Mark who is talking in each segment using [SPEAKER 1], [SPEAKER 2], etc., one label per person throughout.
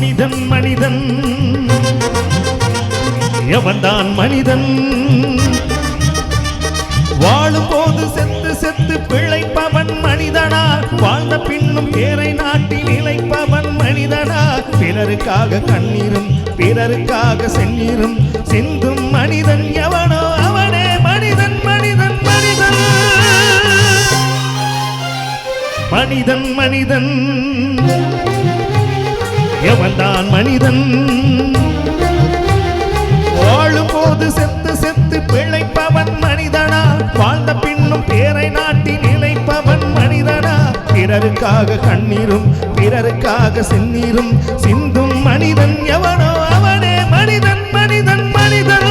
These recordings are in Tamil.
[SPEAKER 1] மனிதன் மனிதன் எவன்தான் மனிதன் வாழும் போது செத்து செத்து பிழைப்பவன் மனிதனா வாழ்ந்த பின்னும் பேரை நாட்டி நிலைப்பவன் மனிதனா பிறருக்காக கண்ணீரும் பிறருக்காக செந்நீரும் சிந்தும் மனிதன் எவனோ அவனே மனிதன் மனிதன் மனிதன் மனிதன் மனிதன் எவன்தான் மனிதன் வாழும் போது செத்து செத்து பிழைப்பவன் மனிதனா வாழ்ந்த பின்னும் பேரை நாட்டி நிலைப்பவன் மனிதனா பிறருக்காக கண்ணீரும் பிறருக்காக செந்நீரும் சிந்தும் மனிதன் எவனோ அவனே மனிதன் மனிதன் மனிதன்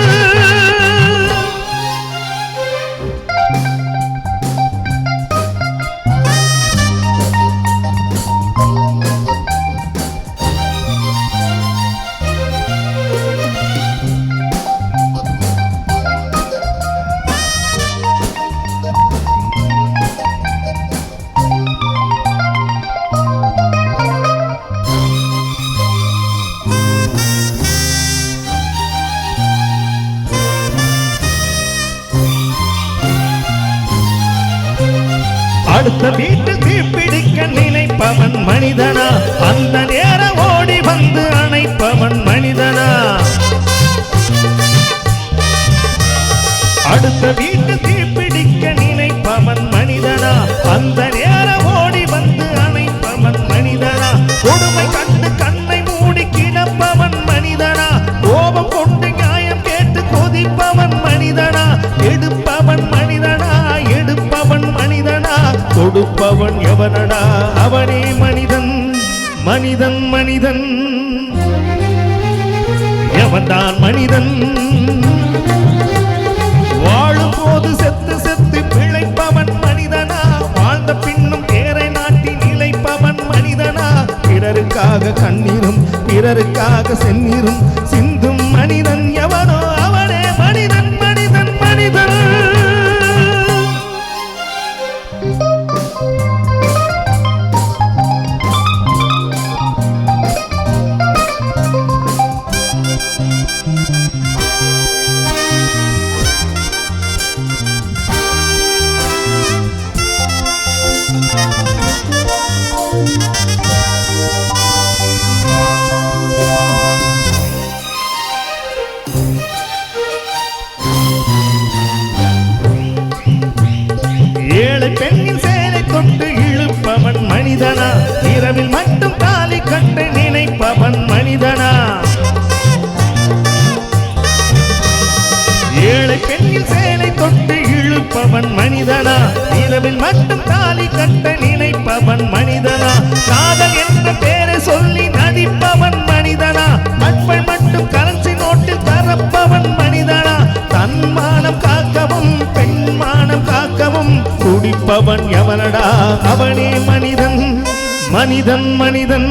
[SPEAKER 1] அடுத்த வீட்டில் தீப்பிடிக்க நினைப்பவன் மனிதனா அந்த நேரம் ஓடி வந்து அணைப்பவன் மனிதனா அடுத்த வீட்டில் தீப்பிடிக்க நினைப்பவன் மனிதனா அந்த நேரம் ஓடி வந்து அணைப்பவன் மனிதனா கொடுமை கண்டு கண்ணை மூடி கிடப்பவன் மனிதனா கோபம் கொண்டு நியாயம் கேட்டு கொதிப்பவன் மனிதனா எடுப்பவன் மனிதனா எடுப்பவன் மனிதனா கொடுப்பவன் எவனடா அவனே மனிதன் மனிதன் மனிதன் எவன்தான் மனிதன் வாழும் போது செத்து செத்து பிழைப்பவன் மனிதனா வாழ்ந்த பின்னும் பேரை நாட்டி நிலைப்பவன் மனிதனா பிறருக்காக கண்ணீரும் பிறருக்காக செந்நீரும் சிந்தும் மனிதன் எவனோ அவனே மனிதன் மனிதன் மனிதன் ஏழை பெண்ணின் சேலை தொட்டு இழுப்பவன் மனிதனா இரவில் மட்டும் தாலி கண்டு நினைப்பவன் மனிதனா ஏழை பெண்ணின் சேலை தொட்டு இழுப்பவன் மனிதனா இரவில் மட்டும் தாலி கண்டு நினைப்பவன் மனிதனா காதல் என்ற பேரை சொல்லி நடிப்பவன் மனிதனா நட்பை மட்டும் கரன்சி நோட்டில் தரப்பவன் மனிதனா தன்மானம் காக்கவும் பெண்மானம் காக்கவும் துடிப்பவன் எவனடா அவனே மனிதன் மனிதன் மனிதன்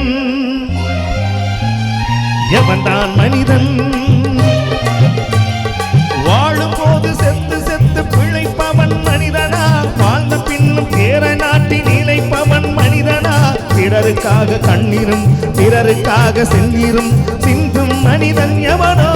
[SPEAKER 1] எவன்தான் மனிதன் வாழும் போது செத்து செத்து பிழைப்பவன் மனிதனா வாழ்ந்த பின்னும் பேரை நாட்டி நிலைப்பவன் மனிதனா பிறருக்காக கண்ணீரும் பிறருக்காக செந்நீரும் சிந்தும் மனிதன் எவனோ